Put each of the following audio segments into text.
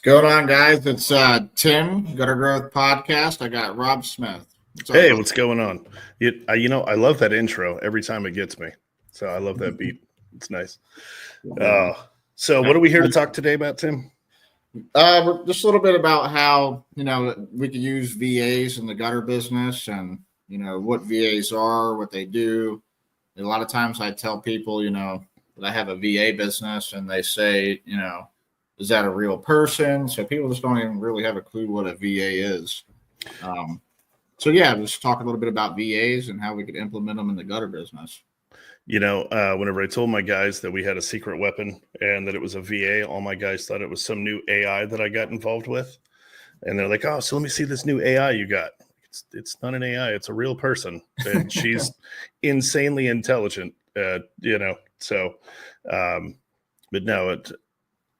Going on, guys? It's Tim, Gutter Growth Podcast. I got Rob Smith. What's up, Hey, Rob? what's going on? I love that intro every time it gets me. So I love that beat. It's nice. So what are we here to talk today about, Tim? Just a little bit about how, we could use VAs in the gutter business and, what VAs are, what they do. A lot of times I tell people, that I have a VA business and they say, is that a real person? So people just don't even really have a clue what a VA is. Let's talk a little bit about VAs and how we could implement them in the gutter business. Whenever I told my guys that we had a secret weapon and that it was a VA, all my guys thought it was some new AI that I got involved with. And they're like, oh, so let me see this new AI you got. It's not an AI, it's a real person. And she's insanely intelligent, but no,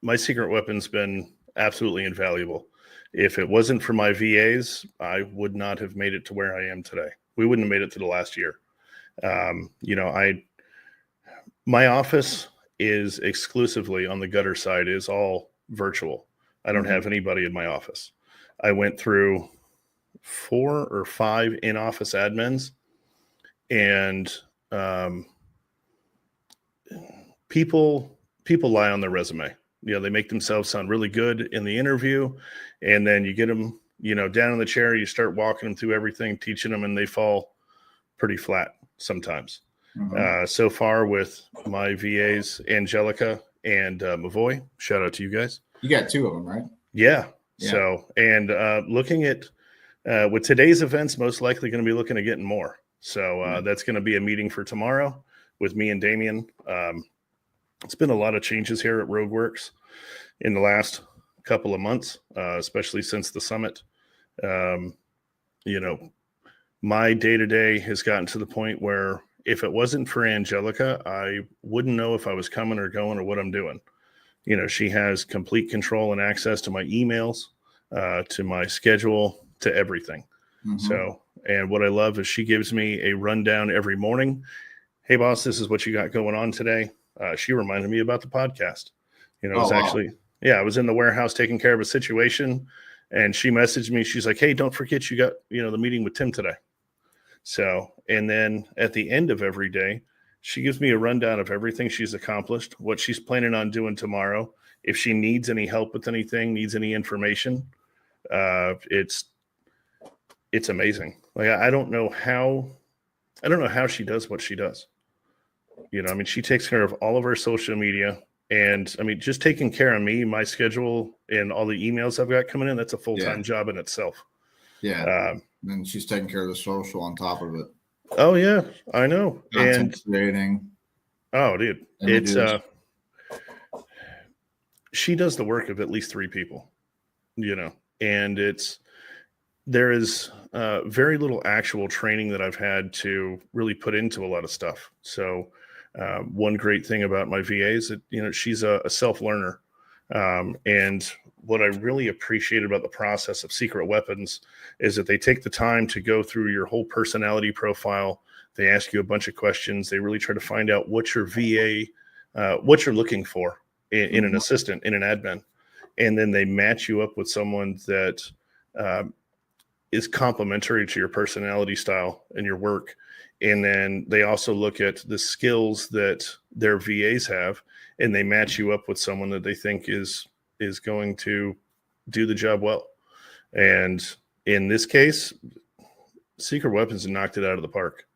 my secret weapon's been absolutely invaluable. If it wasn't for my VAs, I would not have made it to where I am today. We wouldn't have made it to the last year. My office is exclusively on the gutter side, is all virtual. I don't have anybody in my office. I went through 4 or 5 in-office admins, and people lie on their resume. They make themselves sound really good in the interview, and then you get them, down in the chair, you start walking them through everything, teaching them, and they fall pretty flat sometimes. So far with my VAs, Angelica and Mavoy, shout out to you guys. You got 2 of them, right? Yeah. So, and looking at with today's events, most likely going to be looking at getting more. So that's going to be a meeting for tomorrow with me and Damien. It's been a lot of changes here at Roadworks in the last couple of months, especially since the summit. My day-to-day has gotten to the point where if it wasn't for Angelica, I wouldn't know if I was coming or going or what I'm doing. She has complete control and access to my emails, to my schedule, to everything. So, and what I love is she gives me a rundown every morning. Hey, boss, this is what you got going on today. She reminded me about the podcast. I was in the warehouse taking care of a situation, and she messaged me. She's like, hey, don't forget you got, the meeting with Tim today. So, and then at the end of every day, she gives me a rundown of everything she's accomplished, what she's planning on doing tomorrow. If she needs any help with anything, needs any information, it's amazing. Like, I don't know how she does what she does. She takes care of all of our social media, and just taking care of me, my schedule, and all the emails I've got coming in, that's a full-time job in itself. Yeah. And she's taking care of the social on top of it. Oh yeah, I know. Content creating. Oh, dude, she does the work of at least 3 people, and there is very little actual training that I've had to really put into a lot of stuff. So one great thing about my VA is that, she's a self-learner. And what I really appreciate about the process of Secret Weapons is that they take the time to go through your whole personality profile. They ask you a bunch of questions. They really try to find out what your VA, what you're looking for in an assistant, in an admin. And then they match you up with someone that is complementary to your personality style and your work. And then they also look at the skills that their VAs have, and they match you up with someone that they think is going to do the job well. And in this case, Secret Weapons knocked it out of the park.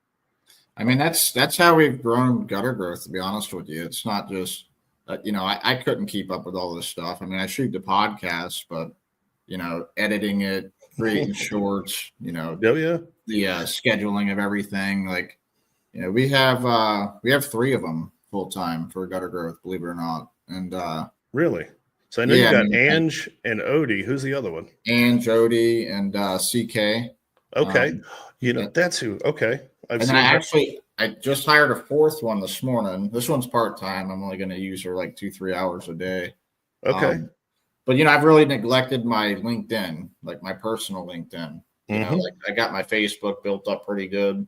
That's how we've grown Gutter Growth, to be honest with you. It's not just, I couldn't keep up with all this stuff. I shoot the podcast, but, editing it, creating shorts, the scheduling of everything. Like, we have 3 of them full time for Gutter Growth, believe it or not. And really? So I know you got Ange and Odie. Who's the other one? Ange, Odie, and CK. Okay. That's who. Okay. I just hired a 4th one this morning. This one's part-time. I'm only going to use her like 2-3 hours a day. Okay. But I've really neglected my LinkedIn, like my personal LinkedIn. I got my Facebook built up pretty good.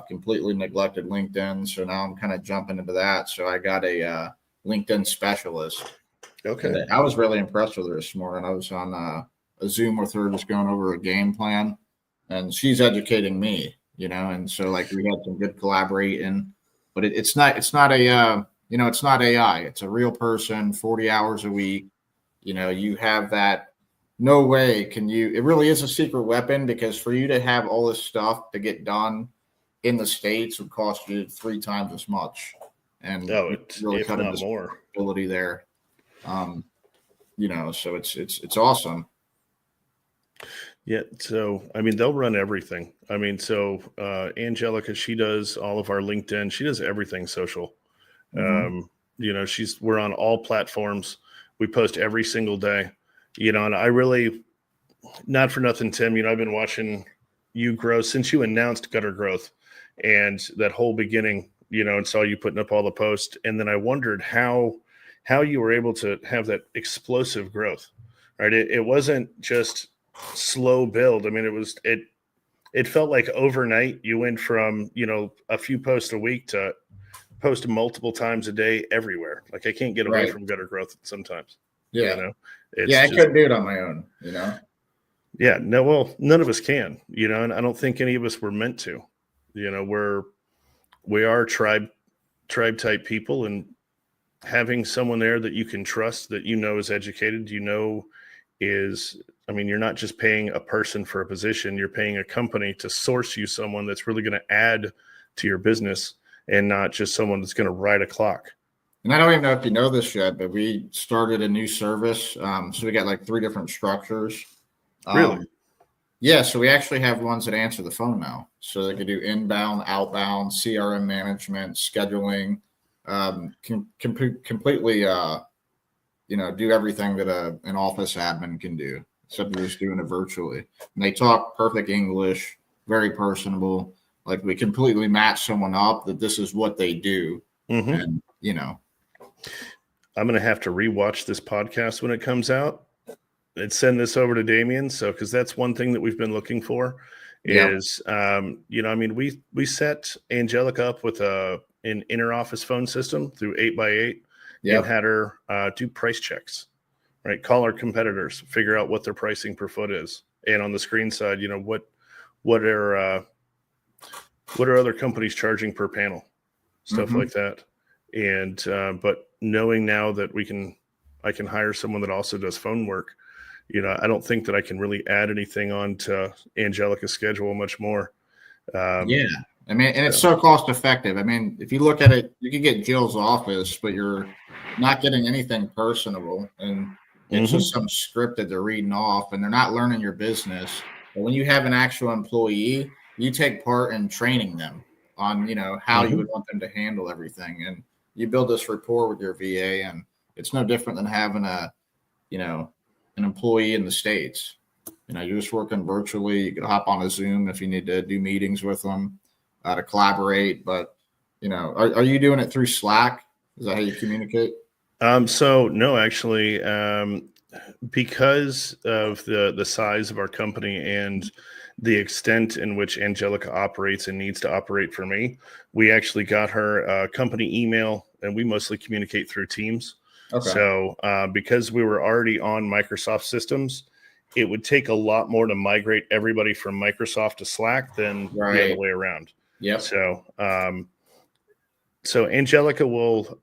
Completely neglected LinkedIn. So now I'm kind of jumping into that. So I got a LinkedIn specialist. Okay. I was really impressed with her this morning. I was on a Zoom with her, just going over a game plan, and she's educating me, and so like we had some good collaborating, but it's not it's not AI. It's a real person, 40 hours a week. You have that. No way can you. It really is a secret weapon because for you to have all this stuff to get done in the States would cost you 3 times as much, and Oh, you really if cut not into more. ability there. Um, so it's awesome. Yeah. So, I mean, they'll run everything. I mean, so Angelica, she does all of our LinkedIn. She does everything social. Hmm. We're on all platforms. We post every single day, and I really, not for nothing, Tim, I've been watching you grow since you announced Gutter Growth and that whole beginning, and saw you putting up all the posts. And then I wondered how you were able to have that explosive growth, right? It wasn't just slow build. I mean, it felt like overnight you went from, a few posts a week to post multiple times a day everywhere. Like I can't get away Right. from Gutter Growth sometimes, Yeah. it's Yeah. I just, couldn't do it on my own. yeah, no, well, none of us can, and I don't think any of us were meant to, we are tribe type people, and having someone there that you can trust, that is educated, is, I mean, you're not just paying a person for a position, you're paying a company to source you someone that's really going to add to your business and not just someone that's going to ride a clock. And I don't even know if you know this yet, but we started a new service. So we got like 3 different structures. Really? Yeah, so we actually have ones that answer the phone now. So they can do inbound, outbound, CRM management, scheduling, completely, do everything that an office admin can do, except they're just doing it virtually. And they talk perfect English, very personable. Like we completely match someone up that this is what they do. Mm-hmm. And, I'm going to have to rewatch this podcast when it comes out and send this over to Damien. So, because that's one thing that we've been looking for yeah, is, I mean, we set Angelica up with an inner office phone system through 8x8 and yeah. had her do price checks, right? Call our competitors, figure out what their pricing per foot is. And on the screen side, what are other companies charging per panel, stuff Mm-hmm. like that. And, but knowing now that I can hire someone that also does phone work, I don't think that I can really add anything on to Angelica's schedule much more. Yeah. I mean, and it's So, so cost effective. I mean, if you look at it, you can get Jill's office, but you're not getting anything personable. And it's mhm. just some script that they're reading off and they're not learning your business. But when you have an actual employee, you take part in training them on, how you Mhm. would want them to handle everything. And you build this rapport with your VA. And it's no different than having an employee in the States. You're just working virtually. You could hop on a Zoom if you need to do meetings with them to collaborate. But are you doing it through Slack? Is that how you communicate? So no, actually, because of the size of our company and the extent in which Angelica operates and needs to operate for me, we actually got her a company email, and we mostly communicate through Teams. Okay. So because we were already on Microsoft systems, it would take a lot more to migrate everybody from Microsoft to Slack than the other Right. way around. Yep. So Angelica will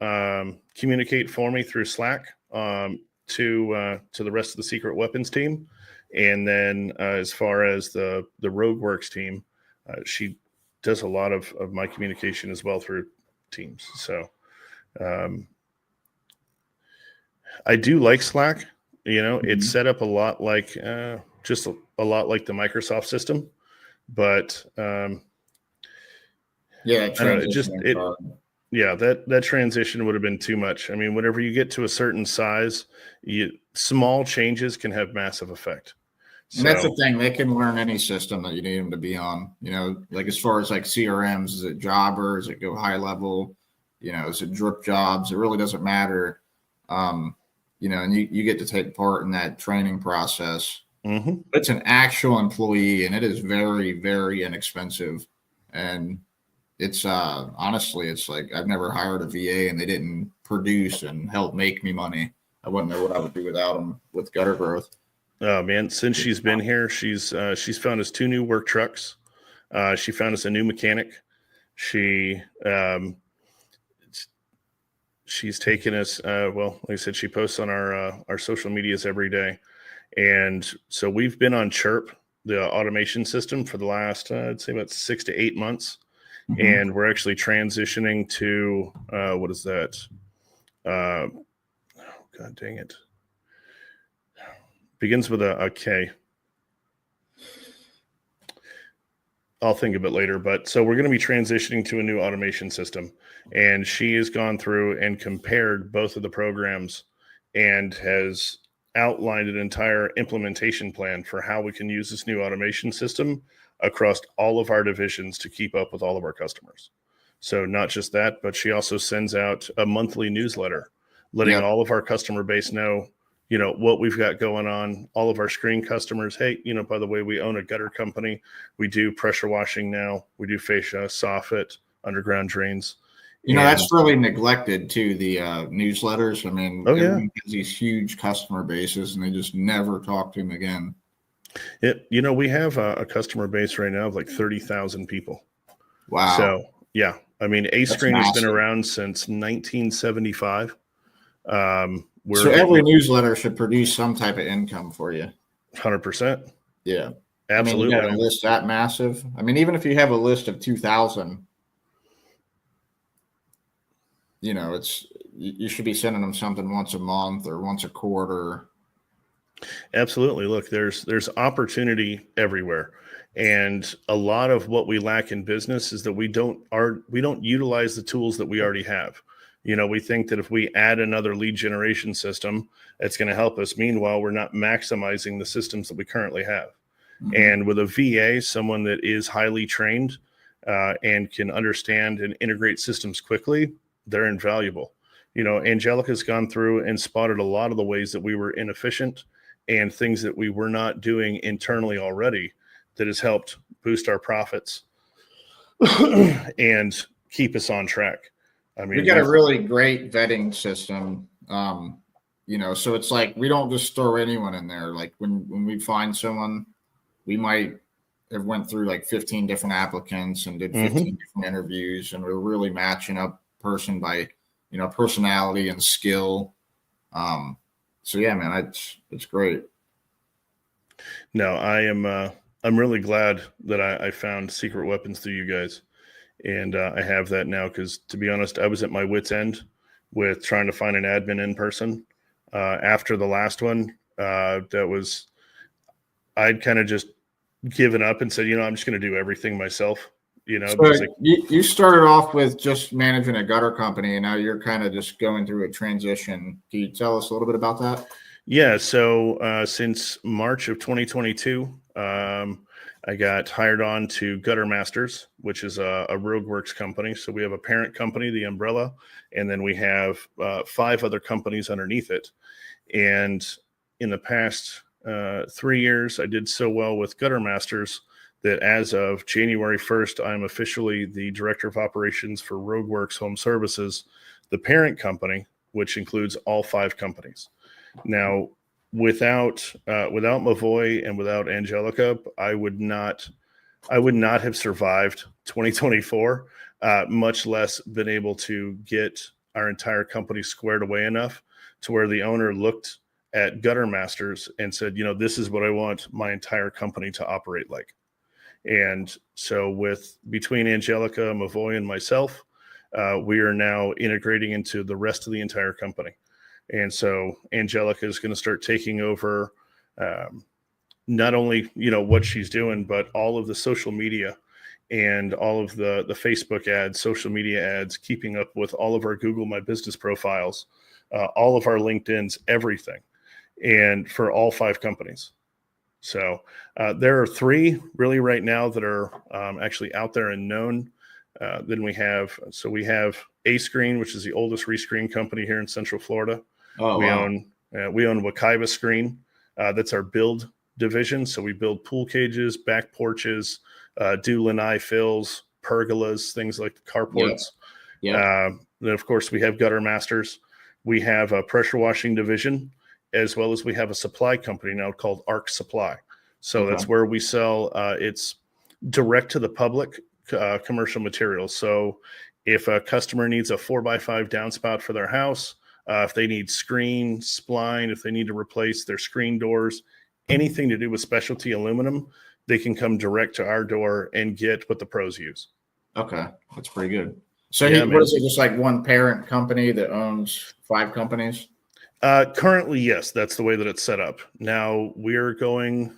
communicate for me through Slack to the rest of the Secret Weapons team, and then as far as the Rogueworks team, she does a lot of my communication as well through Teams. So um, I do like Slack. It's Mhm. set up a lot like just a lot like the Microsoft system, but Yeah. I don't know. It just Transitioning it card. Yeah, that transition would have been too much. I mean, whenever you get to a certain size, small changes can have massive effect. And that's the So, thing; they can learn any system that you need them to be on. Like as far as like CRMs, is it Jobber? Is it Go High Level? Is it Drip Jobs? It really doesn't matter. Um, and you get to take part in that training process. mhm. It's an actual employee, and it is very, very inexpensive. And it's honestly, it's like I've never hired a VA and they didn't produce and help make me money. I wouldn't know what I would do without them with gutter growth. Oh man, since she's been here, she's found us 2 new work trucks. She found us a new mechanic. She she's taken us. Well, like I said, she posts on our social medias every day, and so we've been on Chirp, the automation system, for the last I'd say about 6 to 8 months, and we're actually transitioning to what is that? Oh, God dang it! Begins with a K. I'll think of it later, but so we're going to be transitioning to a new automation system, and she has gone through and compared both of the programs and has outlined an entire implementation plan for how we can use this new automation system across all of our divisions to keep up with all of our customers. So not just that, but she also sends out a monthly newsletter letting all of our customer base know, what we've got going on, all of our screen customers. Hey, by the way, we own a gutter company. We do pressure washing now. We do fascia, soffit, underground drains. That's really neglected too, the newsletters. I mean, everyone has these huge customer bases and they just never talk to them again. We have a customer base right now of like 30,000 people. Wow. So, yeah. I mean, A-Screen has been around since 1975. So every newsletter should produce some type of income for you. 100%. Yeah. Absolutely. I mean, you got a list that massive. I mean, even if you have a list of 2,000, you should be sending them something once a month or once a quarter. Absolutely. Look, there's opportunity everywhere. And a lot of what we lack in business is that we don't utilize the tools that we already have. We think that if we add another lead generation system, it's going to help us. Meanwhile, we're not maximizing the systems that we currently have. Mm-hmm. And with a VA, someone that is highly trained and can understand and integrate systems quickly, they're invaluable. Angelica's gone through and spotted a lot of the ways that we were inefficient and things that we were not doing internally already that has helped boost our profits and keep us on track. I mean, we got a really great vetting system. So it's like we don't just throw anyone in there. Like when we find someone, we might have went through like 15 different applicants and did 15 different interviews, and we're really matching up person by personality and skill. So yeah, man, it's great. No, I'm really glad that I found Secret Weapons through you guys. And I have that now because, to be honest, I was at my wit's end with trying to find an admin in person. After the last one, I'd kind of just given up and said, I'm just going to do everything myself. So you started off with just managing a gutter company, and now you're kind of just going through a transition. Can you tell us a little bit about that? Yeah. So since March of 2022, I got hired on to Gutter Masters, which is a RogueWorks company. So we have a parent company, the umbrella, and then we have 5 other companies underneath it. And in the past 3 years, I did so well with Gutter Masters that as of January 1st, I'm officially the Director of Operations for RogueWorks Home Services, the parent company, which includes all 5 companies. Now, without Mavoy and without Angelica, I would not have survived 2024, much less been able to get our entire company squared away enough to where the owner looked at Gutter Masters and said, this is what I want my entire company to operate like. And so between Angelica, Mavoy, and myself, we are now integrating into the rest of the entire company. And so Angelica is going to start taking over not only, what she's doing, but all of the social media and all of the Facebook ads, social media ads, keeping up with all of our Google My Business profiles, all of our LinkedIn's, everything, and for all 5 companies. So there are 3 really right now that are actually out there and known. Then we have A-Screen, which is the oldest rescreen company here in Central Florida. Oh, we wow. own Wekiva Screen. That's our build division. So we build pool cages, back porches, do lanai fills, pergolas, things like carports. Yeah. Then of course we have Gutter Masters. We have a pressure washing division, as well as we have a supply company now called Arc Supply. So Okay. that's where we sell. It's direct to the public commercial materials. So if a customer needs a 4x5 downspout for their house, if they need screen, spline, if they need to replace their screen doors, anything to do with specialty aluminum, they can come direct to our door and get what the pros use. Okay, that's pretty good. So Yeah, what man. is it? Just like one parent company that owns 5 companies? Currently, yes, that's the way that it's set up. Now we're going,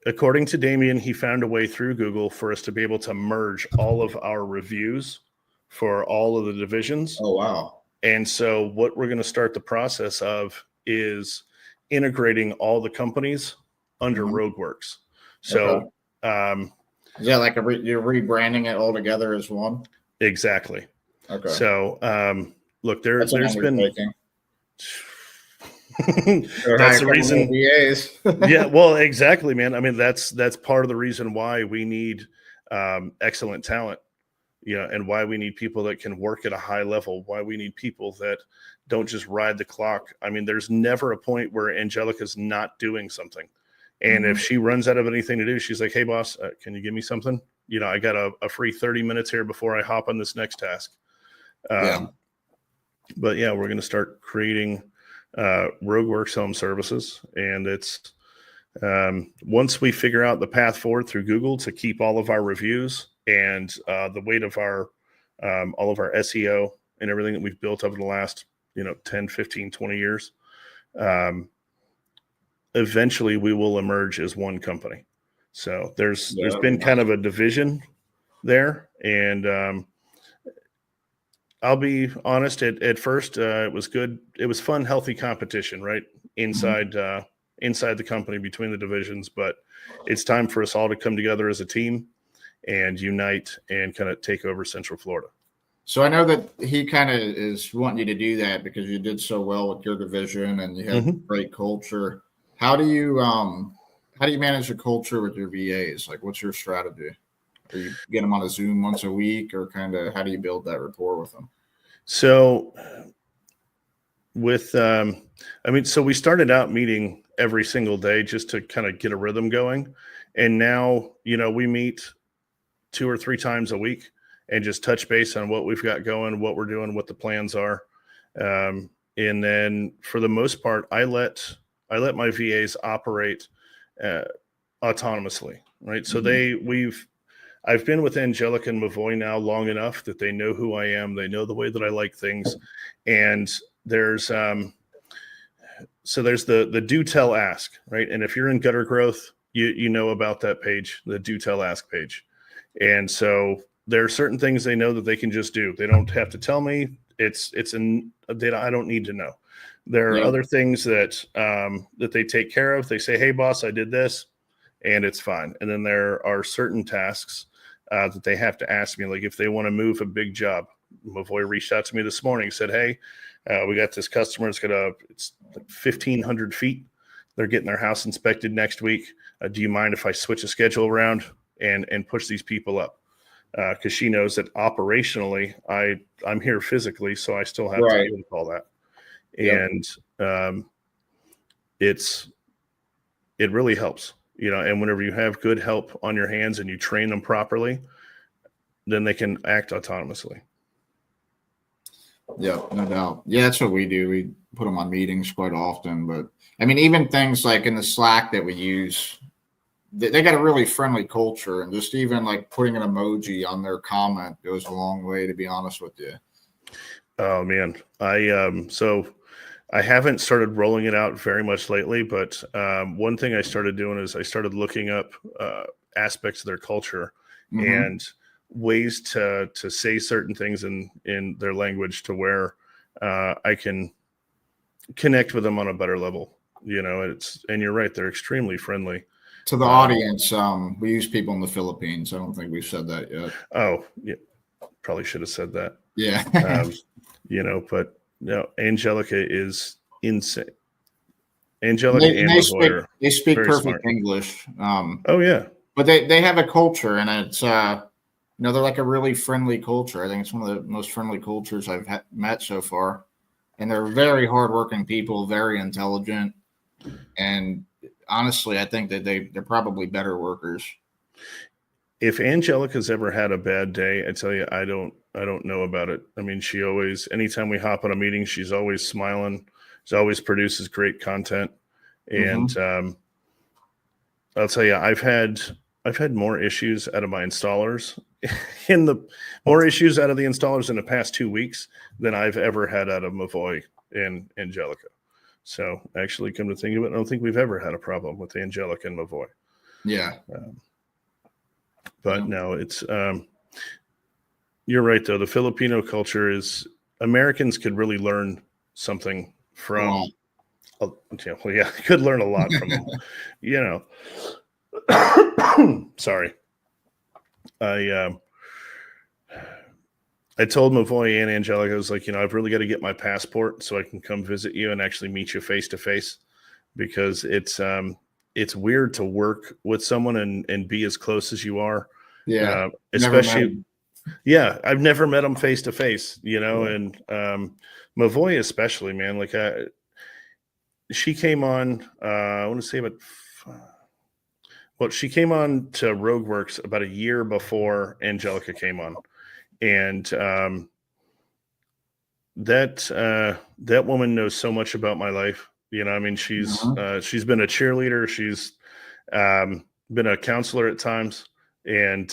according to Damien, he found a way through Google for us to be able to merge all of our reviews for all of the divisions. Oh, wow. And so what we're going to start the process of is integrating all the companies under RogueWorks. So is that like you're rebranding it all together as one? Exactly. Okay. So look, there's been that's the reason. Yeah, well, exactly, man. I mean, that's part of the reason why we need excellent talent, and why we need people that can work at a high level, why we need people that don't just ride the clock. I mean, there's never a point where Angelica's not doing something. And if she runs out of anything to do, she's like, hey, boss, can you give me something? I got a free 30 minutes here before I hop on this next task. But yeah, we're going to start creating RogueWorks Home Services. And it's once we figure out the path forward through Google to keep all of our reviews and the weight of our all of our SEO and everything that we've built over the last 10, 15, 20 years, eventually we will emerge as one company. So there's been kind of a division there, and I'll be honest, at first it was good. It was fun, healthy competition, right? Inside the company between the divisions, but it's time for us all to come together as a team and unite and kind of take over Central Florida. So I know that he kind of is wanting you to do that because you did so well with your division and you had great culture. How do you manage the culture with your VAs? Like, what's your strategy? Or you get them on a Zoom once a week, or kind of how do you build that rapport with them? So with, so we started out meeting every single day just to kind of get a rhythm going. And now, we meet 2 or 3 times a week and just touch base on what we've got going, what we're doing, what the plans are. And then for the most part, I let my VAs operate autonomously, right? So I've been with Angelica and Mavoy now long enough that they know who I am. They know the way that I like things. And there's the do tell ask, right? And if you're in gutter growth, you know about that page, the do tell ask page. And so there are certain things they know that they can just do. They don't have to tell me. It's data I don't need to know. There are other things that they take care of. They say, hey, boss, I did this, and it's fine. And then there are certain tasks that they have to ask me, like if they want to move a big job. Mavoy reached out to me this morning, said, hey, we got this customer. It's like 1,500 feet. They're getting their house inspected next week. Do you mind if I switch a schedule around and push these people up? Because she knows that operationally, I'm here physically, so I still have to deal with all that. And it really helps, and whenever you have good help on your hands and you train them properly, then they can act autonomously. Yeah, no doubt. Yeah, that's what we do. We put them on meetings quite often, but I mean, even things like in the Slack that we use, they got a really friendly culture, and just even like putting an emoji on their comment goes a long way, to be honest with you. Oh man. I haven't started rolling it out very much lately, but one thing I started doing is I started looking up aspects of their culture and ways to say certain things in their language to where I can connect with them on a better level. And you're right, they're extremely friendly. To the audience, we use people in the Philippines. I don't think we've said that yet. Oh, yeah. Probably should have said that. Yeah. But no, Angelica is insane. Angelica and Mavoy they speak perfect smart. English. Oh yeah. But they have a culture, and it's they're like a really friendly culture. I think it's one of the most friendly cultures I've met so far. and they're very hardworking people, very intelligent, and honestly, I think that they're probably better workers. If Angelica's ever had a bad day, I tell you, I don't know about it. I mean, she always, anytime we hop on a meeting, she's always smiling. She always produces great content. And I'll tell you, I've had more issues out of my installers more issues out of the installers in the past 2 weeks than I've ever had out of Mavoy and Angelica. So actually, come to think of it, I don't think we've ever had a problem with Angelica and Mavoy. Yeah. But no, it's you're right though. The Filipino culture is, Americans could really learn something from. Could learn a lot from them. Sorry. I told Mavoy and Angelica, I was like, I've really got to get my passport so I can come visit you and actually meet you face to face, because it's weird to work with someone and be as close as you are. Yeah. Especially, I've never met them face to face, and Mavoy especially, man, like she came on, I want to say she came on to RogueWorks about a year before Angelica came on. And that woman knows so much about my life. I mean, she's been a cheerleader. She's been a counselor at times, and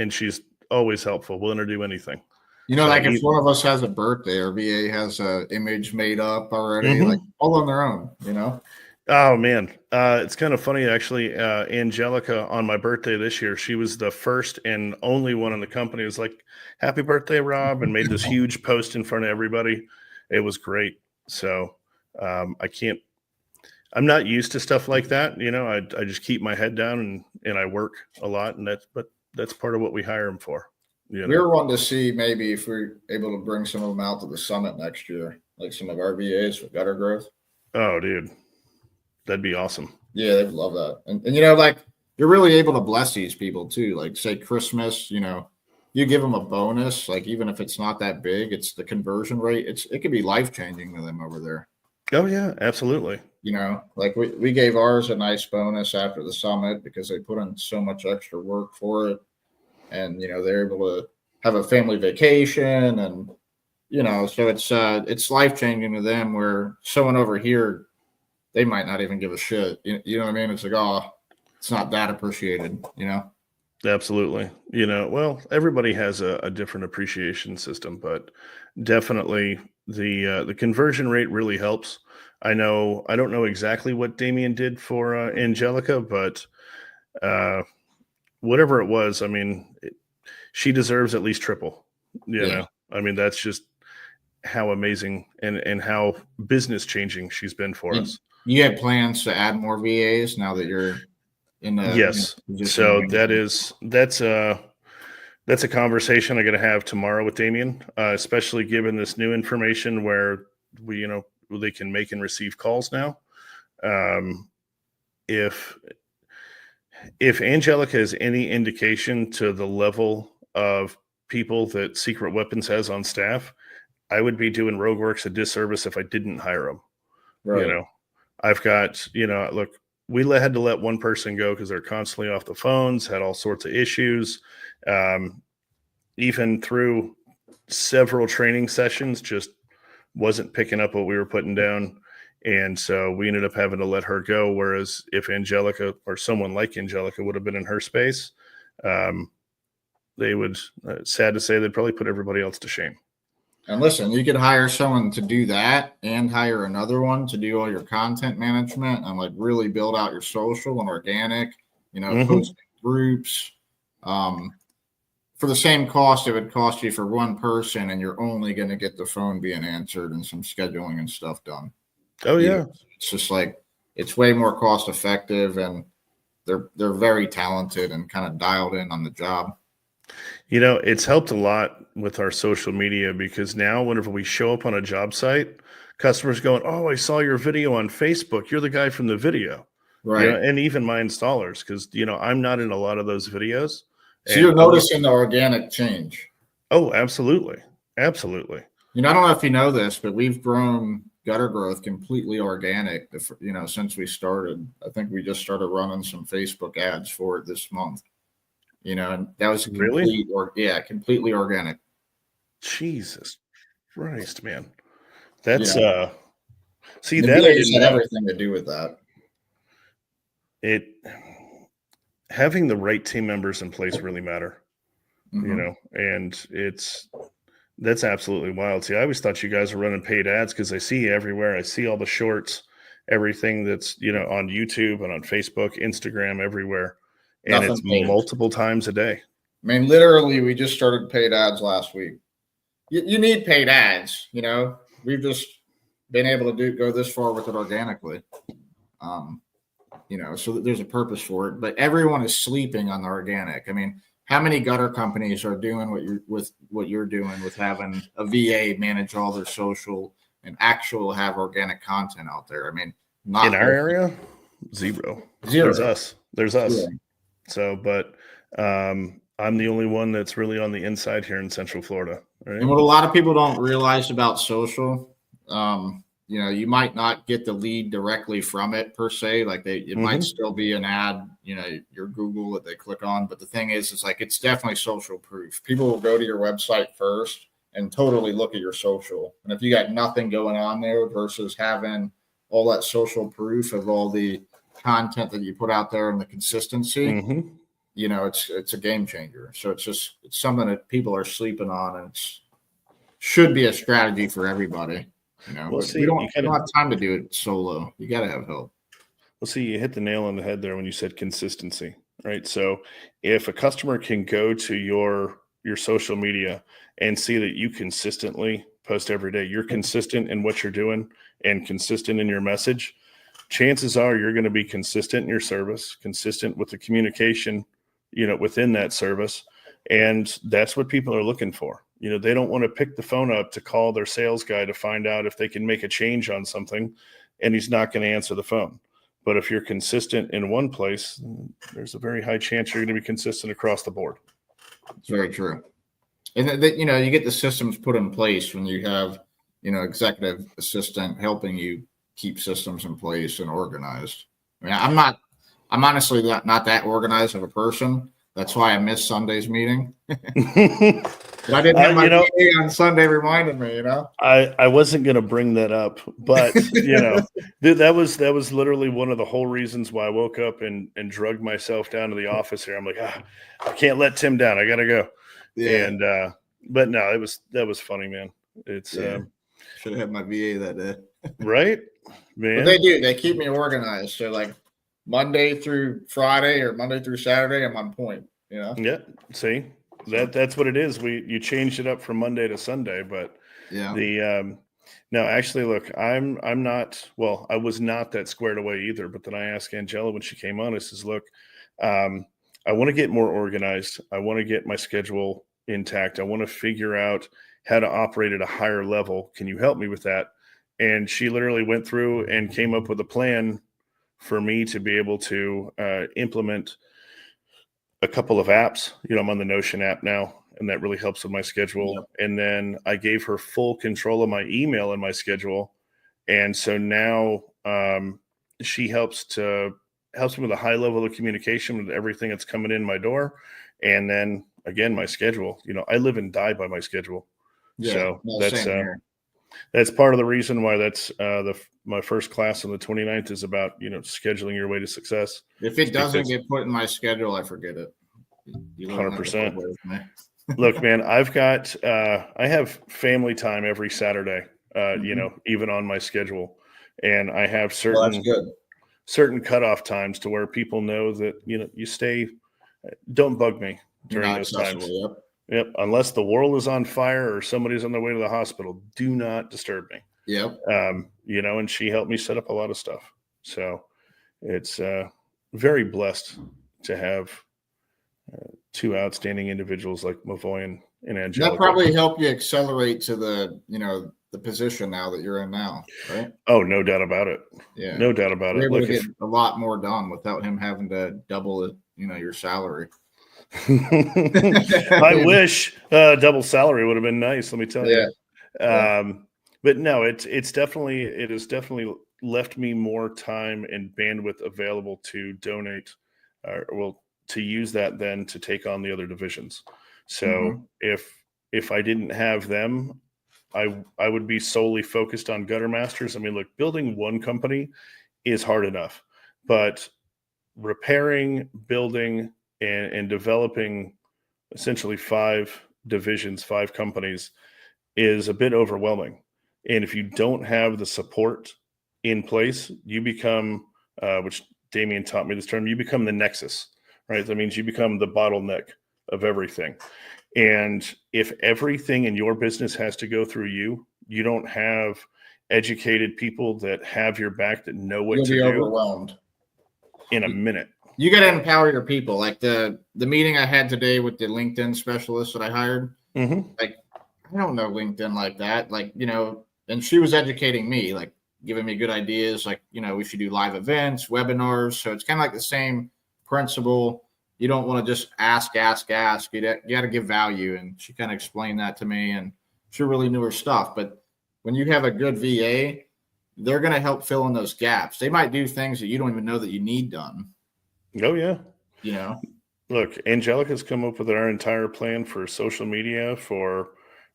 she's always helpful, willing to do anything. Like if one of us has a birthday or VA has an image made up already, like all on their own, Oh man, it's kind of funny actually. Angelica, on my birthday this year, she was the first and only one in the company who was like, "Happy birthday, Rob," and made this huge post in front of everybody. It was great. So I'm not used to stuff like that. I just keep my head down and I work a lot, and that's part of what we hire them for. We were wanting to see maybe if we're able to bring some of them out to the summit next year, like some of our VAs for gutter growth. Oh, dude. That'd be awesome. Yeah, they'd love that. And like you're really able to bless these people too. Like say Christmas, you give them a bonus, like even if it's not that big, it's the conversion rate. It could be life-changing to them over there. Oh yeah, absolutely. Like we gave ours a nice bonus after the summit because they put in so much extra work for it. And, they're able to have a family vacation and, so it's life-changing to them, where someone over here, they might not even give a shit. You know what I mean? It's like, it's not that appreciated, Absolutely. Well, everybody has a different appreciation system, but definitely the conversion rate really helps. I don't know exactly what Damien did for Angelica, but whatever it was, I mean, she deserves at least triple. I mean, that's just how amazing and how business changing she's been for us. You have plans to add more VAs now that you're in the yes. So that's a conversation I'm going to have tomorrow with Damien, especially given this new information where they can make and receive calls now. If Angelica is any indication to the level of people that Secret Weapons has on staff, I would be doing RogueWorks a disservice if I didn't hire them. Right. I've got, look, we had to let one person go because they're constantly off the phones, had all sorts of issues. Even through several training sessions, just wasn't picking up what we were putting down. And so we ended up having to let her go. Whereas if Angelica or someone like Angelica would have been in her space, they would, sad to say, they'd probably put everybody else to shame. And listen, you could hire someone to do that and hire another one to do all your content management and like really build out your social and organic, posting groups. For the same cost it would cost you for one person, and you're only going to get the phone being answered and some scheduling and stuff done. Oh yeah. It's just like, it's way more cost effective, and they're very talented and kind of dialed in on the job. It's helped a lot with our social media, because now whenever we show up on a job site, customers going, "Oh, I saw your video on Facebook. You're the guy from the video." Right. And even my installers, because, I'm not in a lot of those videos. So you're noticing the organic change. Oh, absolutely. Absolutely. You know, I don't know if you know this, but we've grown gutter growth completely organic. You know, since we started, I think we just started running some Facebook ads for it this month. You know, and that was a Really? completely organic. Jesus Christ, man. That's Yeah, see the that I VAs didn't had know. everything to do with that. It having the right team members in place really matter, Hmm. and that's absolutely wild. See, I always thought you guys were running paid ads because I see you everywhere. I see all the shorts, everything that's, on YouTube and on Facebook, Instagram, everywhere. And it's Nothing paid. multiple times a day. I mean, literally, we just started paid ads last week. You need paid ads. You know, we've just been able to go this far with it organically. Um, you know, so there's a purpose for it. But everyone is sleeping on the organic. I mean, how many gutter companies are doing what you're doing with having a VA manage all their social and actual have organic content out there? I mean, In not our area, zero. There's zero. us. There's us. So, but I'm the only one that's really on the inside here in Central Florida. Right? And what a lot of people don't realize about social, you know, you might not get the lead directly from it per se. Like it might still be an ad, you know, your Google that they click on. But the thing is, it's like it's definitely social proof. People will go to your website first and totally look at your social. And if you got nothing going on there versus having all that social proof of all the content that you put out there and the consistency, you know, it's a game changer. So it's something that people are sleeping on, and it's should be a strategy for everybody. You know, Well, but see, we you don't kind have time to do it solo. You got to have help. Well, see, you hit the nail on the head there when you said consistency, right? So if a customer can go to your social media and see that you consistently post every day, you're consistent in what you're doing and consistent in your message, chances are you're going to be consistent in your service, consistent with the communication, within that service. And that's what people are looking for. They don't want to pick the phone up to call their sales guy to find out if they can make a change on something, and he's not going to answer the phone. But if you're consistent in one place, there's a very high chance you're going to be consistent across the board. It's very true. And that, you know, you get the systems put in place when you have, you know, executive assistant helping you keep systems in place and organized. I mean, I'm honestly not that organized of a person. That's why I missed Sunday's meeting. But I didn't have my PA on Sunday reminding me, I wasn't going to bring that up, but that was literally one of the whole reasons why I woke up and drugged myself down to the office here. I'm like, I can't let Tim down. I got to go. Yeah. And, but no, that was funny, man. It's, should have had my VA that day. Right, man. But they do. They keep me organized. So like Monday through Friday or Monday through Saturday, I'm on point. Yeah. See, that's what it is. You changed it up from Monday to Sunday, but no, actually, look, I'm not. Well, I was not that squared away either. But then I asked Angela when she came on. I says, look, I want to get more organized. I want to get my schedule intact. I want to figure out how to operate at a higher level. Can you help me with that? And she literally went through and came up with a plan for me to be able to implement a couple of apps. I'm on the Notion app now, and that really helps with my schedule. Yep. And then I gave her full control of my email and my schedule. And so now she helps me with a high level of communication with everything that's coming in my door. And then again, my schedule, I live and die by my schedule. Yeah, so that's part of the reason why that's my first class on the 29th is about, scheduling your way to success. If it doesn't get put in my schedule, I forget it. 100%. Look, man, I have family time every Saturday, even on my schedule. And I have certain cutoff times to where people know that, you don't bug me during those times. Yep. Unless the world is on fire or somebody's on their way to the hospital, do not disturb me. Yep. And she helped me set up a lot of stuff. So it's very blessed to have two outstanding individuals like Mavoy and Angela. That probably helped you accelerate to the position now that you're in now, right? Oh, no doubt about it. Yeah. No doubt about it. You're able to get a lot more done without him having to double it, your salary. I wish double salary would have been nice. Let me tell you. Yeah. But no, it has definitely left me more time and bandwidth available to donate, well, to use that then to take on the other divisions. So Hmm. if I didn't have them, I would be solely focused on Gutter Masters. I mean, look, building one company is hard enough, but repairing, building, and developing essentially 5 divisions, 5 companies is a bit overwhelming. And if you don't have the support in place, you become, which Damien taught me this term, you become the nexus, right? That means you become the bottleneck of everything. And if everything in your business has to go through you, you don't have educated people that have your back, that know what You'll to be do overwhelmed. in a minute. You got to empower your people. Like the meeting I had today with the LinkedIn specialist that I hired. Mm-hmm. Like, I don't know LinkedIn like that. Like, and she was educating me, like giving me good ideas. Like, we should do live events, webinars. So it's kind of like the same principle. You don't want to just ask. You got to give value. And she kind of explained that to me, and she really knew her stuff. But when you have a good VA, they're going to help fill in those gaps. They might do things that you don't even know that you need done. Oh, yeah. You know? Look, Angelica's come up with our entire plan for social media, for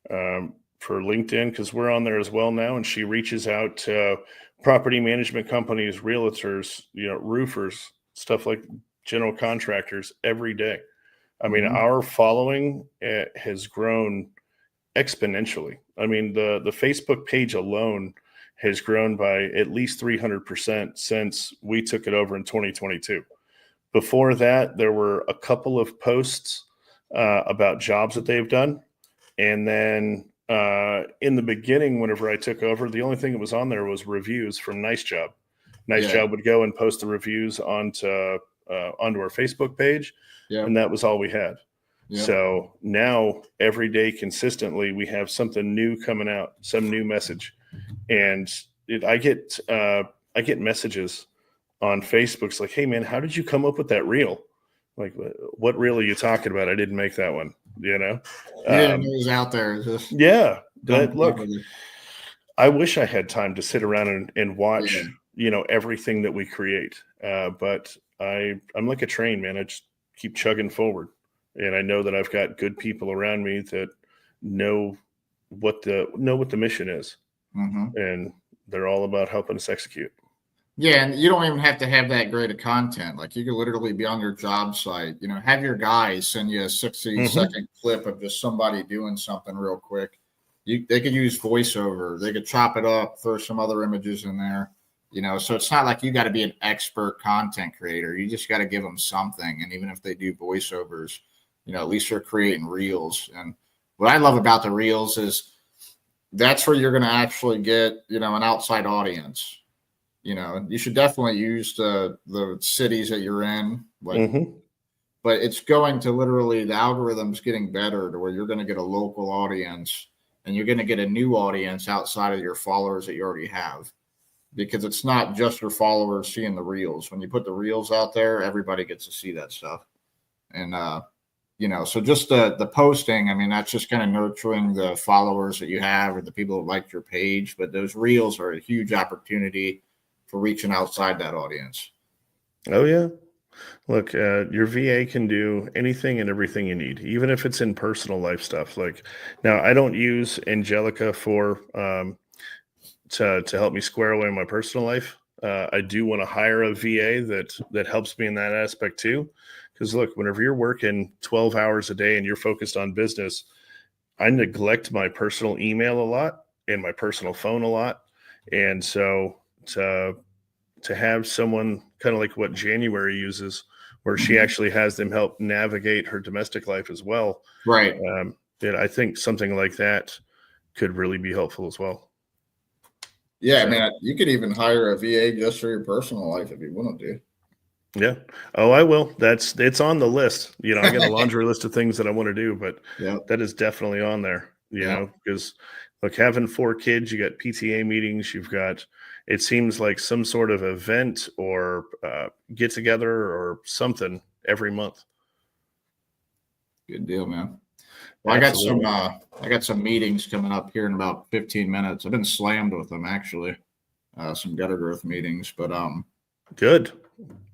LinkedIn, because we're on there as well now. And she reaches out to property management companies, realtors, roofers, stuff like general contractors every day. I mean, Mhm. our following has grown exponentially. I mean, the Facebook page alone has grown by at least 300% since we took it over in 2022. Before that, there were a couple of posts about jobs that they've done. And then in the beginning, whenever I took over, the only thing that was on there was reviews from Nice Job. Nice Yeah. Job would go and post the reviews onto our Facebook page, Yeah. and that was all we had. Yeah. So now every day consistently, we have something new coming out, some new message, and I get messages on Facebook. It's like, hey man, how did you come up with that reel? Like, what reel are you talking about? I didn't make that one. You didn't know it was out there. Just Yeah, done but look, properly. I wish I had time to sit around and Yeah. watch, everything that we create. But I'm like a train, man. I just keep chugging forward, and I know that I've got good people around me that know what the mission is, Hmm. and they're all about helping us execute. Yeah, and you don't even have to have that great of content. Like you could literally be on your job site, have your guys send you a 60 Mm-hmm. second clip of just somebody doing something real quick. They could use voiceover. They could chop it up, throw some other images in there. So it's not like you got to be an expert content creator. You just got to give them something. And even if they do voiceovers, at least they're creating reels. And what I love about the reels is that's where you're going to actually get, an outside audience. You should definitely use the cities that you're in, Mm-hmm. but it's going to literally, the algorithm's getting better to where you're going to get a local audience and you're going to get a new audience outside of your followers that you already have, because it's not just your followers seeing the reels. When you put the reels out there, everybody gets to see that stuff. And so just the posting, I mean, that's just kind of nurturing the followers that you have or the people that like your page. But those reels are a huge opportunity for reaching outside that audience. Oh yeah. Look, your VA can do anything and everything you need, even if it's in personal life stuff. Like now, I don't use Angelica for to help me square away my personal life. I do want to hire a VA that helps me in that aspect too. Because look, whenever you're working 12 hours a day and you're focused on business, I neglect my personal email a lot and my personal phone a lot. And so to have someone kind of like what January uses, where she Mhm. actually has them help navigate her domestic life as well. Right. I think something like that could really be helpful as well. Yeah, So, man, you could even hire a VA just for your personal life if you want to. yeah. Oh, I will. It's on the list. I got a laundry list of things that I want to do, but Yeah. that is definitely on there, Yeah. because like having 4 kids, you got PTA meetings, you've got, it seems like some sort of event or get together or something every month. Good deal, man. Well, Absolutely. I got some meetings coming up here in about 15 minutes. I've been slammed with them actually. Some gutter growth meetings, but Good.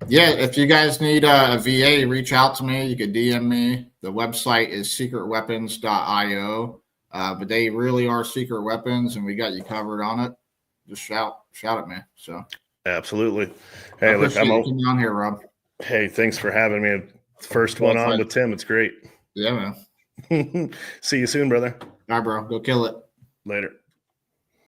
yeah, if you guys need a VA, reach out to me. You could DM me. The website is secretweapons.io. But they really are secret weapons, and we got you covered on it. Just shout at me. So Absolutely. I Hey, look, appreciate you coming down here, Rob. hey, thanks for having me. First one on with Tim. It's great. Yeah, man. See you soon, brother. All right, bro. Go kill it. Later.